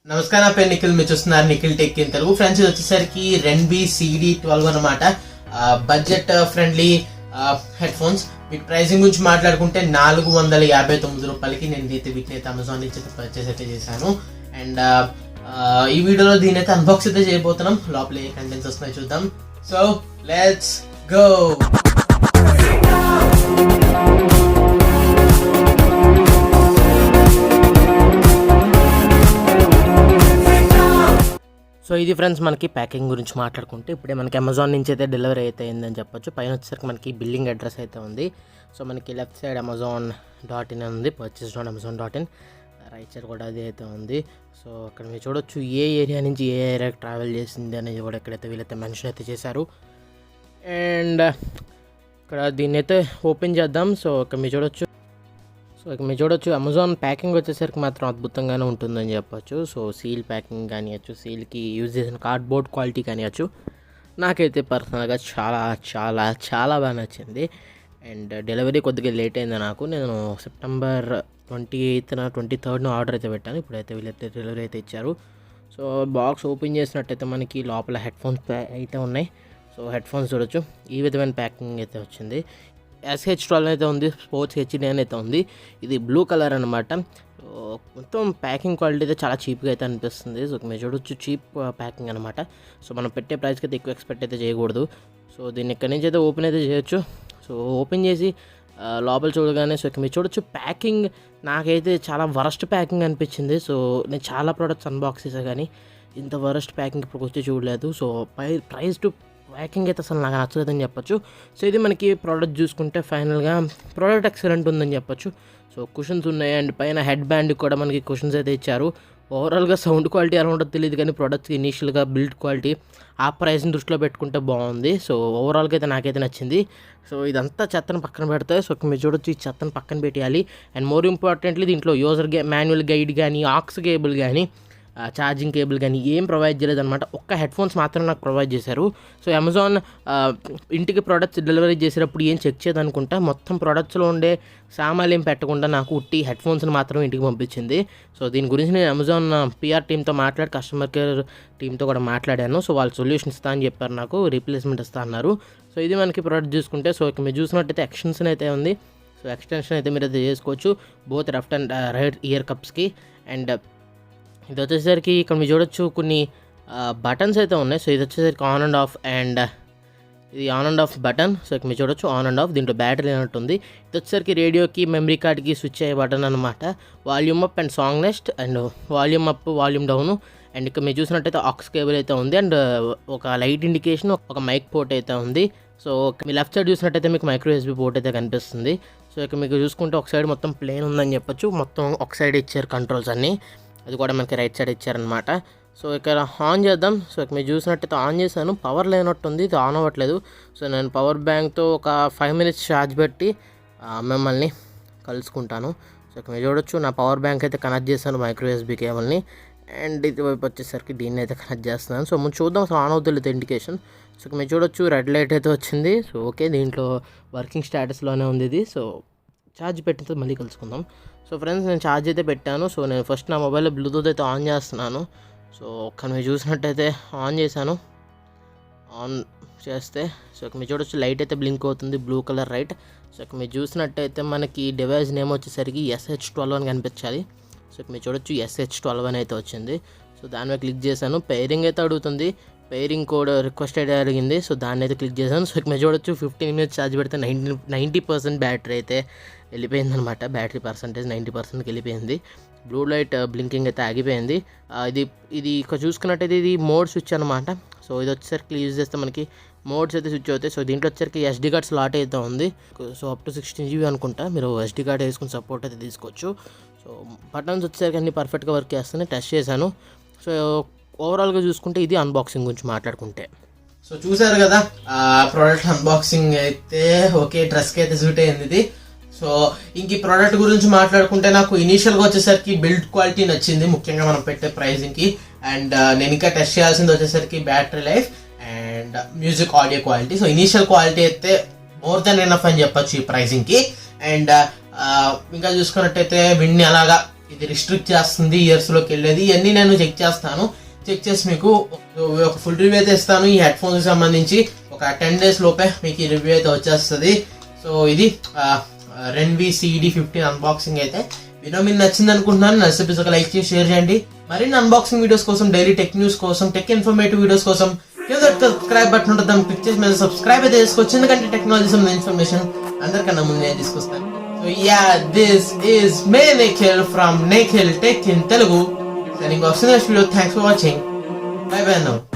నమస్కారం, నా పేరు నిఖిల్. మీరు చూస్తున్నారు Nikhil tech in Telugu. Friends, ఇది వచ్చేసరికి రెన్బీ CD-12 అనమాట. Budget friendly head phones. వీటి ప్రైసింగ్ గురించి మాట్లాడుకుంటే 459 రూపాయలకి నేను వీటిని అయితే అమెజాన్ నుంచి పర్చేస్ అయితే చేశాను. అండ్ ఈ వీడియోలో దీని అయితే అన్బాక్స్ అయితే చేయబోతున్నాం. లోపల ఏ కంటెంట్స్ వస్తున్నాయో చూద్దాం. So let's go. సో ఇది ఫ్రెండ్స్ మనకి ప్యాకింగ్ గురించి మాట్లాడుకుంటే ఇప్పుడే మనకి అమెజాన్ నుంచి అయితే డెలివరీ అయితే అయిందని చెప్పొచ్చు. పైన వచ్చేసరికి మనకి బిల్లింగ్ అడ్రస్ అయితే ఉంది. సో మనకి లెఫ్ట్ సైడ్ amazon.in ఉంది, purchase.amazon.in. రైట్ సైడ్ కూడా అది అయితే ఉంది. సో అక్కడ మీరు చూడొచ్చు ఏ ఏరియా నుంచి ఏ ఏరియాకి ట్రావెల్ చేసింది అనేది కూడా ఎక్కడైతే వీళ్ళైతే మెన్షన్ అయితే చేశారు. అండ్ ఇక్కడ దీన్ని అయితే ఓపెన్ చేద్దాం. సో ఇక్కడ మీరు చూడొచ్చు అమెజాన్ ప్యాకింగ్ వచ్చేసరికి మాత్రం అద్భుతంగానే ఉంటుందని చెప్పొచ్చు. సో సీల్ ప్యాకింగ్ కానివచ్చు, సీల్కి యూజ్ చేసిన కార్డ్బోర్డ్ క్వాలిటీ కానివచ్చు, నాకైతే పర్సనల్గా చాలా చాలా చాలా బాగా నచ్చింది. అండ్ డెలివరీ కొద్దిగా లేట్ అయింది నాకు. నేను సెప్టెంబర్ 28న 23rd ఆర్డర్ అయితే పెట్టాను. ఇప్పుడైతే వీళ్ళైతే డెలివరీ అయితే ఇచ్చారు. సో బాక్స్ ఓపెన్ చేసినట్టయితే మనకి లోపల హెడ్ఫోన్స్ అయితే ఉన్నాయి. సో హెడ్ఫోన్స్ చూడొచ్చు, ఈ విధమైన ప్యాకింగ్ అయితే వచ్చింది. SH12 అయితే ఉంది, స్పోర్ట్స్ HD9 అయితే ఉంది. ఇది బ్లూ కలర్ అనమాట. సో మొత్తం ప్యాకింగ్ క్వాలిటీ అయితే చాలా చీప్గా అయితే అనిపిస్తుంది. సో మీరు చూడొచ్చు, చీప్ ప్యాకింగ్ అనమాట. సో మనం పెట్టే ప్రైస్కి అయితే ఎక్కువ ఎక్స్పెక్ట్ అయితే చేయకూడదు. సో దీన్ని ఇక్కడి నుంచి అయితే ఓపెన్ అయితే చేయొచ్చు. సో ఓపెన్ చేసి లోపల చూడగానే సో మీరు చూడొచ్చు, ప్యాకింగ్ నాకైతే చాలా వరస్ట్ ప్యాకింగ్ అనిపించింది. సో నేను చాలా ప్రోడక్ట్స్ అన్బాక్స్ చేసా కానీ ఇంత వరస్ట్ ప్యాకింగ్ ఇప్పుడు వచ్చి చూడలేదు. సో ప్రైస్ టు ప్యాకింగ్ అయితే అసలు నాకు నచ్చలేదని చెప్పొచ్చు. సో ఇది మనకి ప్రోడక్ట్ చూసుకుంటే ఫైనల్గా ప్రోడక్ట్ ఎక్సలెంట్ ఉందని చెప్పొచ్చు. సో కుషన్స్ ఉన్నాయి అండ్ పైన హెడ్ బ్యాండ్ కూడా మనకి కుషన్స్ అయితే ఇచ్చారు. ఓవరాల్గా సౌండ్ క్వాలిటీ ఎలా ఉంటుందో తెలియదు కానీ ప్రోడక్ట్కి ఇనీషియల్గా బిల్డ్ క్వాలిటీ ఆ ప్రైస్ని దృష్టిలో పెట్టుకుంటే బాగుంది. సో ఓవరాల్గా అయితే నాకైతే నచ్చింది. సో ఇదంతా చెత్తను పక్కన పెడతాయి. సో మీరు చూడొచ్చు, ఈ చెత్తను పక్కన పెట్టేయాలి. అండ్ మోర్ ఇంపార్టెంట్లీ దీంట్లో యూజర్ మాన్యువల్ గైడ్ కానీ, ఆక్స్ కేబుల్ కానీ, ఛార్జింగ్ కేబుల్ కానీ ఏం ప్రొవైడ్ చేయలేదన్నమాట. ఒక్క హెడ్ఫోన్స్ మాత్రం నాకు ప్రొవైడ్ చేశారు. సో అమెజాన్ ఇంటికి ప్రోడక్ట్స్ డెలివరీ చేసేటప్పుడు ఏం చెక్ చేయదనుకుంటా, మొత్తం ప్రోడక్ట్స్లో ఉండే సామాన్లు ఏం పెట్టకుండా నాకు ఉట్టి హెడ్ఫోన్స్ని మాత్రం ఇంటికి పంపించింది. సో దీని గురించి నేను అమెజాన్ PR టీమ్తో మాట్లాడి, కస్టమర్ కేర్ టీమ్తో కూడా మాట్లాడాను. సో వాళ్ళు సొల్యూషన్ ఇస్తా అని చెప్పారు, నాకు రీప్లేస్మెంట్ ఇస్తా అన్నారు. సో ఇది మనకి ప్రోడక్ట్ చూసుకుంటే, సో ఇక్కడ మీరు చూసినట్టయితే ఎక్స్టెన్షన్ అయితే ఉంది. సో ఎక్స్టెన్షన్ అయితే మీరు అయితే చేసుకోవచ్చు, both left and right ear కప్స్కి. అండ్ ఇది వచ్చేసరికి ఇక్కడ మీరు చూడొచ్చు కొన్ని బటన్స్ అయితే ఉన్నాయి. సో ఇది వచ్చేసరికి ఆన్ అండ్ ఆఫ్, అండ్ ఇది on and of button. So ఇక్కడ మీరు చూడొచ్చు ఆన్ అండ్ ఆఫ్. దీంట్లో బ్యాటరీ అన్నట్టుంది. ఇది వచ్చేసరికి రేడియోకి, మెమరీ కార్డ్కి స్విచ్ అయ్యే బటన్ అనమాట. Volume up and song next, and volume up, volume down. And ఇక్కడ మీరు చూసినట్టయితే ఆక్స్ కేబుల్ అయితే ఉంది. అండ్ ఒక లైట్ ఇండికేషన్, ఒక మైక్ పోర్ట్ అయితే ఉంది. సో మీ లెఫ్ట్ సైడ్ చూసినట్టయితే మీకు మైక్రో USB పోర్ట్ అయితే కనిపిస్తుంది. సో ఇక్కడ మీకు చూసుకుంటే ఒక సైడ్ మొత్తం ప్లేన్ ఉందని చెప్పొచ్చు. మొత్తం ఒక సైడ్ ఇచ్చారు కంట్రోల్స్ అన్నీ, అది కూడా మనకి రైట్ సైడ్ ఇచ్చారనమాట. సో ఇక్కడ ఆన్ చేద్దాం. సో ఇక్కడ మీరు చూసినట్టయితే ఆన్ చేశాను, పవర్ లేనట్టుంది, ఇది ఆన్ అవ్వట్లేదు. సో నేను పవర్ బ్యాంక్తో ఒక 5 minutes ఛార్జ్ పెట్టి మిమ్మల్ని కలుసుకుంటాను. సో ఇక్కడ మీరు చూడొచ్చు, నా పవర్ బ్యాంక్ అయితే కనెక్ట్ చేశాను మైక్రో USB కేబుల్ని. అండ్ ఇది వైపు వచ్చేసరికి దీన్ని అయితే కనెక్ట్ చేస్తున్నాను. సో ముందు చూద్దాం సో ఆన్ అవుతుంది ఇండికేషన్. సో ఇక్కడ మీరు చూడొచ్చు, రెడ్ లైట్ అయితే వచ్చింది. సో ఓకే, దీంట్లో వర్కింగ్ స్టేటస్లోనే ఉంది ఇది. సో ఛార్జ్ పెట్టిన మళ్ళీ కలుసుకుందాం. సో ఫ్రెండ్స్, నేను ఛార్జ్ అయితే పెట్టాను. సో నేను ఫస్ట్ నా మొబైల్లో బ్లూటూత్ అయితే ఆన్ చేస్తున్నాను. సో ఒక్క మీరు చూసినట్టయితే ఆన్ చేశాను. ఆన్ చేస్తే సో మీరు చూడొచ్చు, లైట్ అయితే బ్లింక్ అవుతుంది, బ్లూ కలర్ రైట్. సో మీరు చూసినట్టయితే మనకి డివైస్ నేమ్ వచ్చేసరికి SH12 అని కనిపించాలి. సో మీరు చూడొచ్చు, SH12 అని అయితే వచ్చింది. సో దాని మీద క్లిక్ చేశాను. పెయిరింగ్ అయితే అడుగుతుంది, పెయిరింగ్ కోడ్ రిక్వెస్ట్ అయితే అడిగింది. సో దాన్ని అయితే క్లిక్ చేశాను. సో మీరు చూడొచ్చు, 15 minutes ఛార్జ్ పెడితే 90% బ్యాటరీ అయితే వెళ్ళిపోయిందనమాట. బ్యాటరీ పర్సంటేజ్ 90%కి వెళ్ళిపోయింది. బ్లూ లైట్ బ్లింకింగ్ అయితే ఆగిపోయింది. ఇది ఇక్కడ చూసుకున్నట్టయితే ఇది మోడ్ స్విచ్ అనమాట. సో ఇది వచ్చేసరికి యూజ్ చేస్తే మనకి మోడ్స్ అయితే స్విచ్ అవుతాయి. సో దీంట్లో వచ్చేసరికి SD కార్డ్ స్లాట్ అయితే ఉంది. సో అప్ టు 16 GB అనుకుంటా. మీరు SD కార్డ్ వేసుకుని సపోర్ట్ అయితే తీసుకోవచ్చు. సో బటన్స్ వచ్చేసరికి అన్ని పర్ఫెక్ట్గా వర్క్ చేస్తాను, టెస్ట్ చేశాను. సో ఓవరాల్గా చూసుకుంటే ఇది అన్బాక్సింగ్ గురించి మాట్లాడుకుంటే. సో చూసారు కదా, ప్రోడక్ట్ అన్బాక్సింగ్ అయితే ఓకే, డ్రెస్కి అయితే సూట్ అయింది ఇది. సో ఇంక ఈ ప్రోడక్ట్ గురించి మాట్లాడుకుంటే నాకు ఇనీషియల్గా వచ్చేసరికి బిల్డ్ క్వాలిటీ నచ్చింది, ముఖ్యంగా మనం పెట్టే ప్రైజింగ్కి. అండ్ నేను ఇంకా టెస్ట్ చేయాల్సింది వచ్చేసరికి battery life and music audio quality. So initial quality అయితే మోర్ దెన్ ఎనఫ్ అని చెప్పొచ్చు ఈ ప్రైజింగ్కి. అండ్ ఇంకా చూసుకున్నట్టయితే విన్ని అలాగా ఇది రిస్ట్రిక్ట్ చేస్తుంది ఇయర్స్లోకి వెళ్ళేది, ఇవన్నీ నేను చెక్ చేస్తాను. చెక్ చేసి మీకు ఒక ఫుల్ రివ్యూ అయితే ఇస్తాను. ఈ హెడ్ ఫోన్స్కి సంబంధించి ఒక 10 days లోపే మీకు ఈ రివ్యూ అయితే వచ్చేస్తుంది. సో ఇది Rewy CD-20 అన్బాక్సింగ్ అయితే. వీడియో మీకు నచ్చింది అనుకుంటున్నాను. నచ్చితే ఒక లైక్ చేసి షేర్ చేయండి. మరిన్ని అన్బాక్సింగ్ వీడియోస్ కోసం, డైలీ టెక్ న్యూస్ కోసం, టెక్ ఇన్ఫర్మేటివ్ వీడియోస్ కోసం సబ్స్క్రైబ్ బటన్ ఉంటుంది, దాన్ని క్లిక్ చేసి మీద సబ్స్క్రైబ్ అయితే చేసుకోవచ్చు. ఎందుకంటే టెక్నాలజీ సంబంధించిన ఇన్ఫర్మేషన్ అందరికన్నా ముందు నేను తీసుకొస్తాను. So this is May Nikhil from Nikhil Tech in Telugu. Signing off. See you next video. Thanks for watching. Bye bye now.